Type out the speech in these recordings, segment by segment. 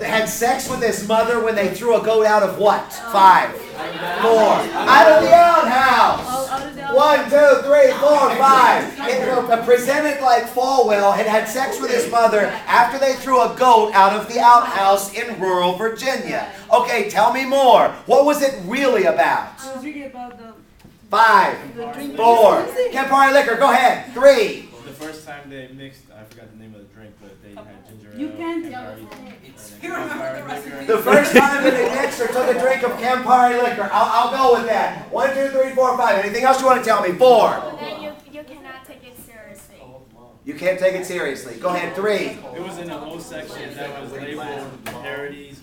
They had sex with his mother when they threw a goat out of what? 5, 4. Out of the outhouse. 1, 2, 3, 4, 5. It presented like Falwell had sex with his mother after they threw a goat out of the outhouse in rural Virginia. Okay, tell me more. What was it really about? I was reading about the 5, 4. Campari liquor. Go ahead. 3. The first time they mixed, I forgot the name of the drink, but they had ginger ale. You can't- Campari, You remember the recipe? The first time that they mixed or took a drink of Campari liquor. I'll go with that. 1, 2, 3, 4, 5. Anything else you want to tell me? 4. Then you cannot take it seriously. You can't take it seriously. Go ahead. 3. It was in a whole section that was labeled parodies,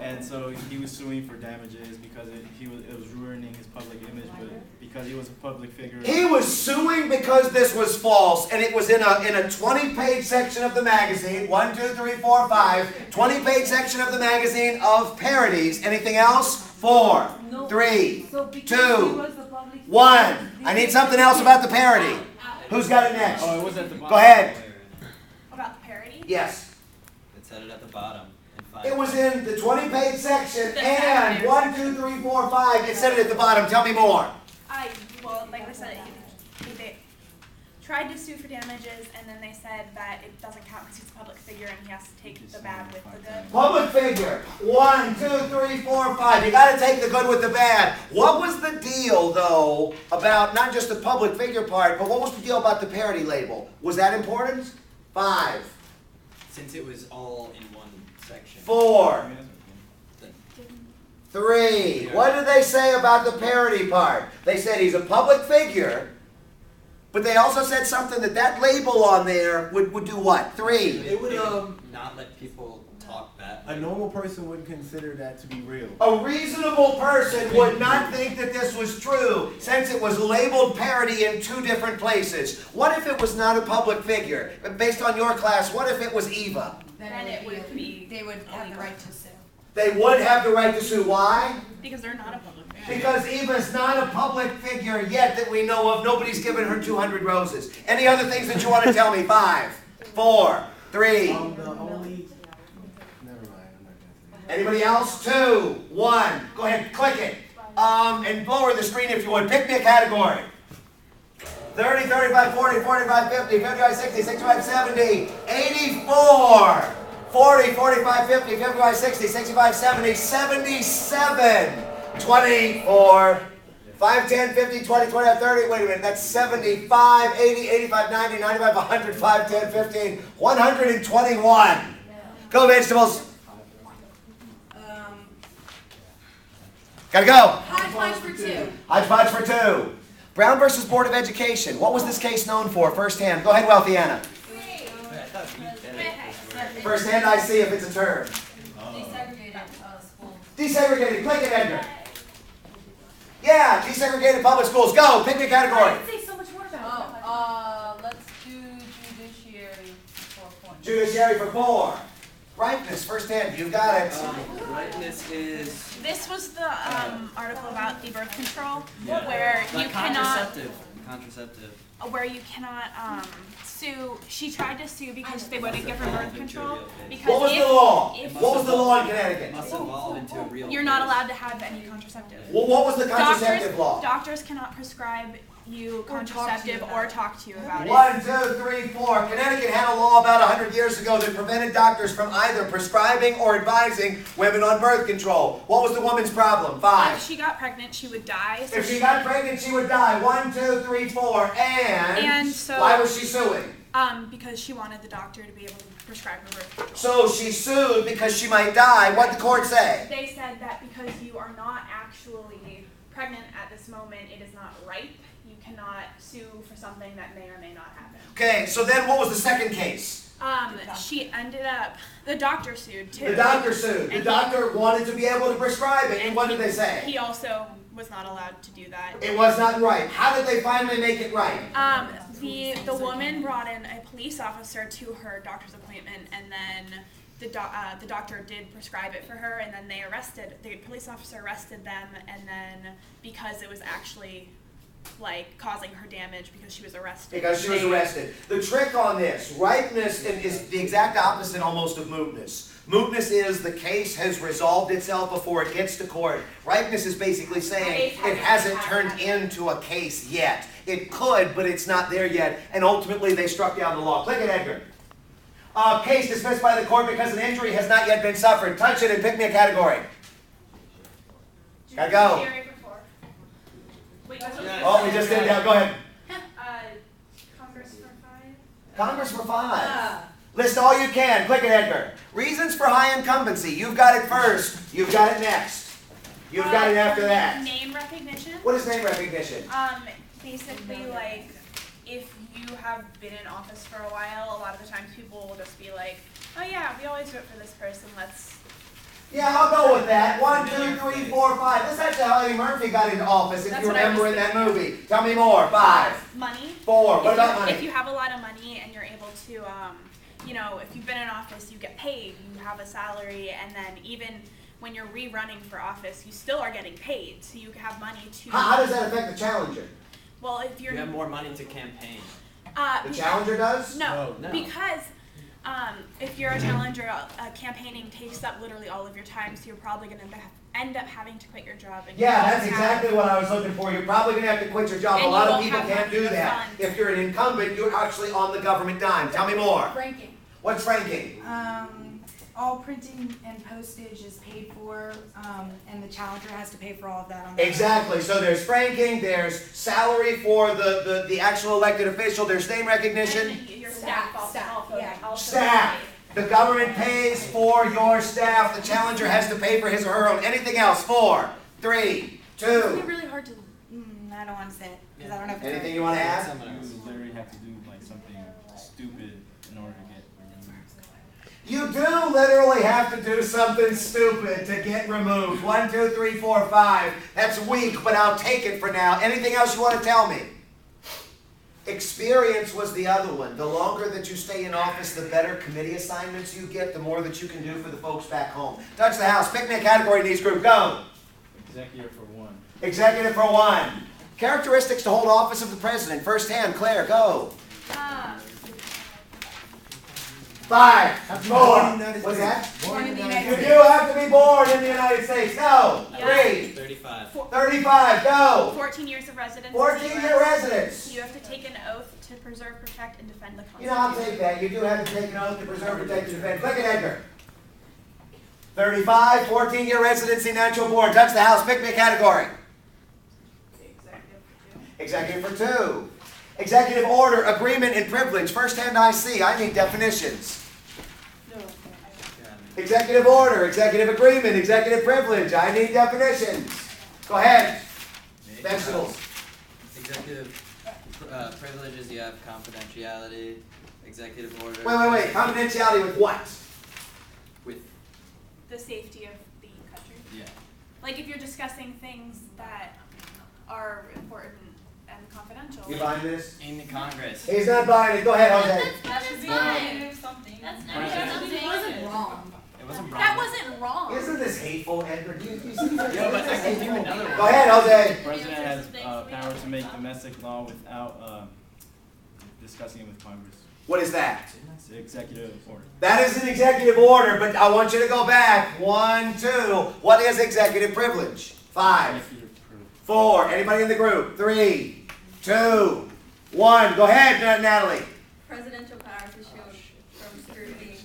and so he was suing for damages because it was ruining his public image, but because he was a public figure. He was suing because this was false, and it was in a 20-page section of the magazine. 1, 2, 3, 4, 5. 20-page section of the magazine of parodies. Anything else? 4, 3, So because 2, he was the public 1. I need something else about the parody. Who's got it next? Oh, it was at the bottom. Go ahead. About the parody? Yes. It said it at the bottom. In 5. It was in the 20-page section, and 1, 2, 3, 4, 5. It said it at the bottom. Tell me more. Well, like I said, they tried to sue for damages, and then they said that it doesn't count because he's a public figure and he has to take the bad with the good. Public figure. 1, 2, 3, 4, 5. You got to take the good with the bad. What was the deal, though, about not just the public figure part, but what was the deal about the parody label? Was that important? 5, Since it was all in one section. 4, Then 3. What did they say about the parody part? They said he's a public figure, but they also said something that label on there would do what? 3. it would not let people talk bad. A normal person wouldn't consider that to be real. A reasonable person would not think that this was true since it was labeled parody in 2 different places. What if it was not a public figure? Based on your class, what if it was Eva? Then it would be They would have the right to sue. They would have the right to sue. Why? because they're not a public figure. Because Eva's not a public figure yet that we know of. Nobody's given her 200 roses. Any other things that you want to tell me? 5, 4, 3. The only. Never mind. I'm not gonna say that. Anybody else? 2, 1. Go ahead, click it. And lower the screen if you would. Pick me a category. 30, 35, 40, 45, 50, 55, 60, 65, 70, 84, 40, 45, 50, 55, 60, 65, 70, 77, 24, 5, 10, 15, 20, 25, 30, wait a minute, that's 75, 80, 85, 90, 95, 100, 5, 10, 15, 121. Go vegetables. Gotta go. Hodgepodge for 2. Hodgepodge for 2. Brown versus Board of Education. What was this case known for? First hand. Go ahead, Wealthy Anna. First hand, I see if it's a term. Desegregated schools. Desegregated. Click it, Edgar. Yeah, desegregated public schools. Go. Pick a category. I'd say so much more about it. Let's do judiciary for 4 points. Judiciary for 4. Ripeness. First hand. You got it. Rightness is This was the article about the birth control, where you cannot, contraceptive. sue. She tried to sue because they wouldn't give her birth control. Because What was the law? if What was the law in Connecticut? Must evolve into a real. you're not allowed to have any contraceptive. Well, what was the contraceptive law? Doctors cannot prescribe you contraceptive or talk to you about it. 1, 2, 3, 4. Connecticut had a law about 100 years ago that prevented doctors from either prescribing or advising women on birth control. What was the woman's problem? 5. If she got pregnant, she would die. So If she got pregnant, she would die. 1, 2, 3, 4. And so- why was she suing? because she wanted the doctor to be able to prescribe her birth control. So she sued because she might die. What did the court say? They said that because you are not actually pregnant at this moment, it is not ripe. You cannot sue for something that may or may not happen. Okay, so then what was the second case? She ended up, the doctor sued too. The doctor sued. The And doctor wanted to be able to prescribe it. And what did they say? He also was not allowed to do that. It was not right. How did they finally make it right? The woman brought in a police officer to her doctor's appointment, and then the doctor did prescribe it for her, and then the police officer arrested them, and then because it was actually like causing her damage because she was arrested. Because she was arrested. The trick on this, ripeness is the exact opposite almost of mootness. Mootness is the case has resolved itself before it gets to court. Ripeness is basically saying it hasn't turned into a case yet. It could, but it's not there yet. And ultimately, they struck down the law. Click it, Edgar. Case dismissed by the court because an injury has not yet been suffered. Touch it and pick me a category. Gotta go. Judiciary for 4. Wait, that's what Oh, we just did that. Go ahead. Congress for 5. Congress for 5. List all you can. Click it, Edgar. Reasons for high incumbency. You've got it first. You've got it next. You've got it after that. Name recognition. What is name recognition? Basically, like, if you have been in office for a while, a lot of the times people will just be like, oh yeah, we always vote for this person, let's... Yeah, I'll go with that. 1, 2, 3, 4, 5. This is actually how Eddie Murphy got into office, if That's you what I remember was in that thinking. movie. Tell me more. 5. Money. 4. What about If money? you have a lot of money and you're able to, you know, if you've been in office, you get paid, you have a salary, and then even when you're rerunning for office, you still are getting paid, so you have money to... How does that affect the challenger? Well, if you're... You have more money to campaign. The challenger does? No, No. because if you're a challenger, campaigning takes up literally all of your time, so you're probably going to end up having to quit your job. And Yeah, you that's won't exactly what I was looking for. You're probably going to have to quit your job. And A lot you of won't people have can't money do to that. fund. If you're an incumbent, you're actually on the government dime. Tell me more. Ranking. What's ranking? All printing and postage is paid for, and the challenger has to pay for all of that on their own. Exactly. So there's franking, there's salary for the actual elected official, there's name recognition. And your staff also. Yeah. Staff. The government pays for your staff. The challenger has to pay for his or her own. Anything else? 4, 3, It's gonna be 2. really hard to, I don't wanna say it, because I don't know if it's Anything right. you want to add? Someone You else. literally have to do like something stupid in order to get removed. You do literally have to do something stupid to get removed. 1, 2, 3, 4, 5. That's weak, but I'll take it for now. Anything else you want to tell me? Experience was the other one. The longer that you stay in office, the better committee assignments you get, the more that you can do for the folks back home. Touch the house. Pick me a category in these group. Go. Executive for 1. Executive for 1. Characteristics to hold office of the president. First hand, Claire, go. 5, 4. What's that? Born in the You United do States. have to be born in the United States. Go. Yeah. 3, 35. 35. Go. 14 years of residence. 14-year residence. You have to take an oath to preserve, protect, and defend the You know, I'll Constitution. take that. You do have to take an oath to preserve, protect, and defend. Click it, Edgar. 35, 14-year residency, natural born. Touch the house. Pick me a category. Executive for 2. Executive order, agreement, and privilege. First hand IC. I need definitions. Executive order, executive agreement, executive privilege. I need definitions. Go ahead. Vegetables. Executive privileges, you have confidentiality. Executive order. Wait. Confidentiality with what? With, The safety of the country. yeah. Like if you're discussing things that are important and confidential. You buying this? In the Congress. He's not buying it. Go ahead, Jose. That should be something. That's It wasn't wrong. It wasn't wrong. That wasn't wrong. Isn't this hateful, Edgar? Do you see this? Yeah, but I can do another one. Go ahead, Jose. The president has power to make domestic law without discussing it with Congress. What is that? It's the executive order. That is an executive order, but I want you to go back. 1, 2. What is executive privilege? 5, Executive privilege. 4. Anybody in the group? 3, 2, 1. Go ahead, Natalie. Presidential power to shield from scrutiny,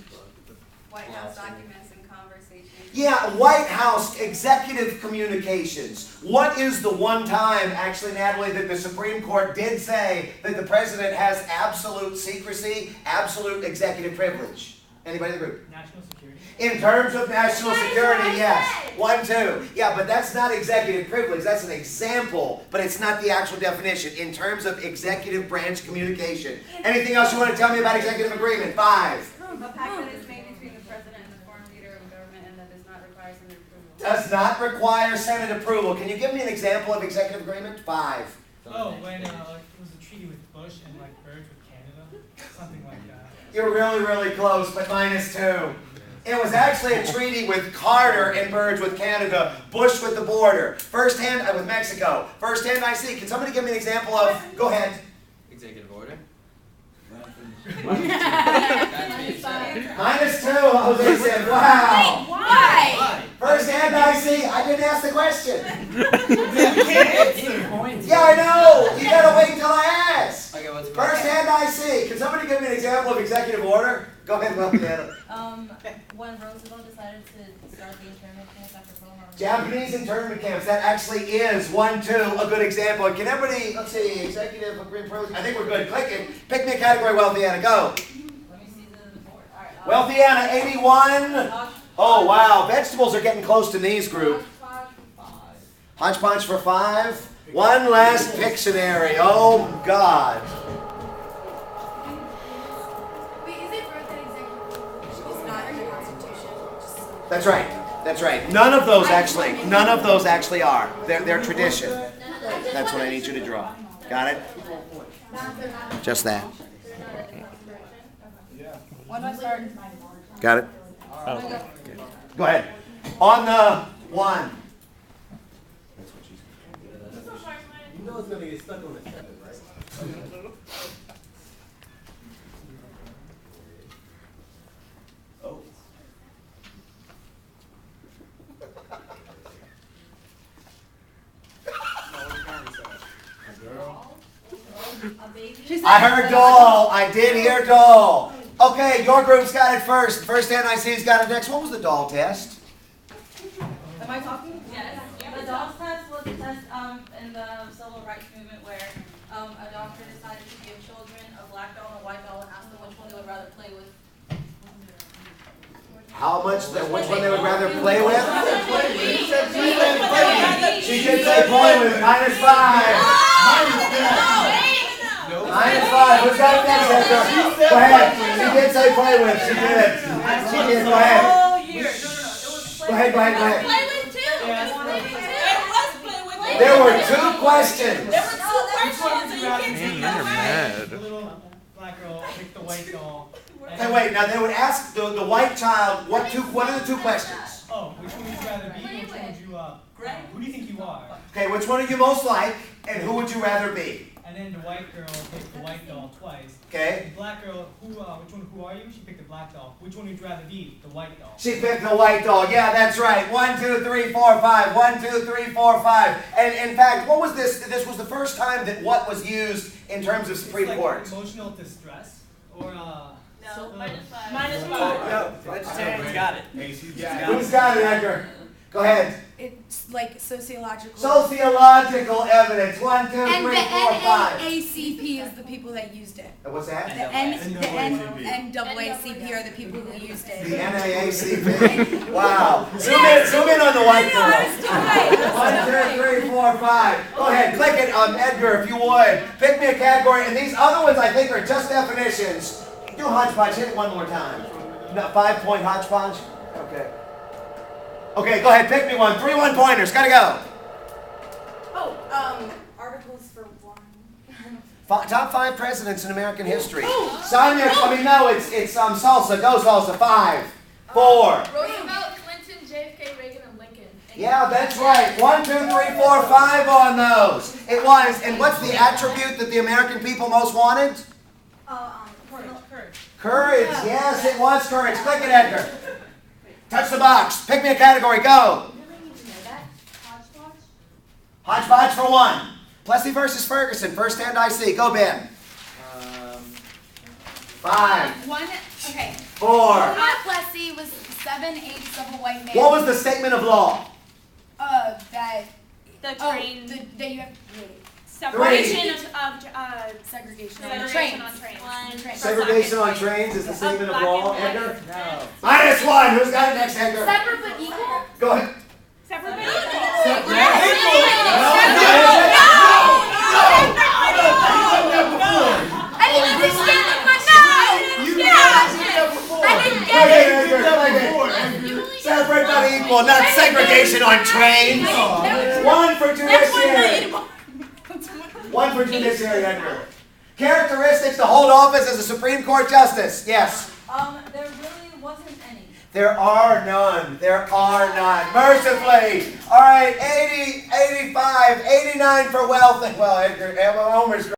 White House documents and conversations. Yeah, White House executive communications. What is the one time, actually, Natalie, that the Supreme Court did say that the president has absolute secrecy, absolute executive privilege? Anybody in the group? National security? In terms of national That's security, what I yes. said. 1, 2. Yeah, but that's not executive privilege. That's an example, but it's not the actual definition. In terms of executive branch communication. Anything else you want to tell me about executive agreement? 5. A pact that is made between the president and the foreign leader of government and that does not require Senate approval. Does not require Senate approval. Can you give me an example of executive agreement? 5. Oh, when it was a treaty with Bush and like merged with Canada, something like that. You're really, really close, but -2. It was actually a treaty with Carter and Burge with Canada, Bush with the border, first hand with Mexico, first hand I see. Can somebody give me an example of? Go ahead. Executive order? -2, Jose said. Wow. Why? First hand I see. I didn't ask the question. You can't answer. Yeah, I know. You gotta wait till I ask. Okay, what's First hand I see. Can somebody give me an example of executive order? Go ahead, Wealthiana. When Roosevelt decided to start the internment camp after Pearl Harbor. Japanese internment camps. That actually is 1, 2, a good example. And can everybody, let's see, executive, I think we're good. Click it. Pick me a category, Wealthiana. Go. Let me see the board. Alright. Wealthiana, 81. Oh, wow. Vegetables are getting close to these group. Hodgepodge for 5. One last Pictionary. Oh, God. Wait, is it wrote that executive is not in the Constitution? That's right. That's right. None of those actually are. They're tradition. That's what I need you to draw. Got it? Just that. When do I start? Got it? Go ahead. On the 1. You know it's gonna get stuck on the tablet, right? Oh. A baby? I heard doll. I did hear doll. Okay, your group's got it first. First hand I see's got it next. What was the doll test? Am I talking? Yes. The DOS test was a test in the civil rights movement where a doctor decided to give children a black doll and a white doll and ask them which one they would rather play with. Which one they would rather play with? She did say play with. -5. -5. Who's got it next, Edgar? Go ahead. She did say play with. She did. She did. Go ahead. Go ahead. Play with too. There were 2 questions. There were 2 questions, so you can't take that away. The little black girl picked the white doll. Hey, wait. Now they would ask the white child what are the 2 questions? Oh, which one would you rather be? Which one would you, who do you think you are? Okay, which one are you most like, and who would you rather be? And then the white girl picked the white doll twice. Okay. The black girl, who are you? She picked the black doll. Which one would you rather be? The white doll. She picked the white doll. Yeah, that's right. 1, 2, 3, 4, 5. 1, 2, 3, 4, 5. And in fact, what was this? This was the first time that what was used in terms of Supreme Court. Emotional distress or No. -5. No, vegetarian's got it. Who's got it, Edgar? Go ahead. It's like sociological. Sociological evidence. 1, 2, 3, And the 4, 5. NAACP is the people that used it. What's that? The NAACP are the people who used The it. NAACP. Wow. Zoom in on the white girl. 1, 2, 3, 4, 5. Go ahead, click it on Edgar if you would. Pick me a category, and these other ones I think are just definitions. Do hodgepodge. Hit it one more time. No, 5-point hodgepodge. Okay. Okay, go ahead. Pick me one. 3 1-pointers. Gotta go. Articles for 1. Top 5 presidents in American history. Sonia, it's salsa. Go salsa. 5, 4. Roosevelt, Clinton, JFK, Reagan, and Lincoln. Yeah, that's right. 1, 2, 3, 4, 5 on those. It was. And what's the attribute that the American people most wanted? Courage. Courage. Yes, it was courage. Click it, Edgar. Touch the box. Pick me a category. Go. Hodgepodge for 1. Plessy versus Ferguson. First hand I see. Go, Ben. 5, Okay. 4. Not Plessy was 7/8 of a white man. What was the statement of law? That. The Oh, train that you have. separation of Segregation. segregation on trains. Segregation on trains is the statement of Black law. and white. Edgar. No. -1. Who's got it next, Edgar? Separate but equal? Go ahead. Separate but I didn't understand the question. I didn't get it. Separate but equal, not segregation on trains. 1 for judiciary. 1 for judiciary, Edgar. Characteristics to hold office as a Supreme Court justice. Yes. There really wasn't any. There are none. There are none. Mercifully. All right, 80, 85, 89 for wealth. Well, Homer's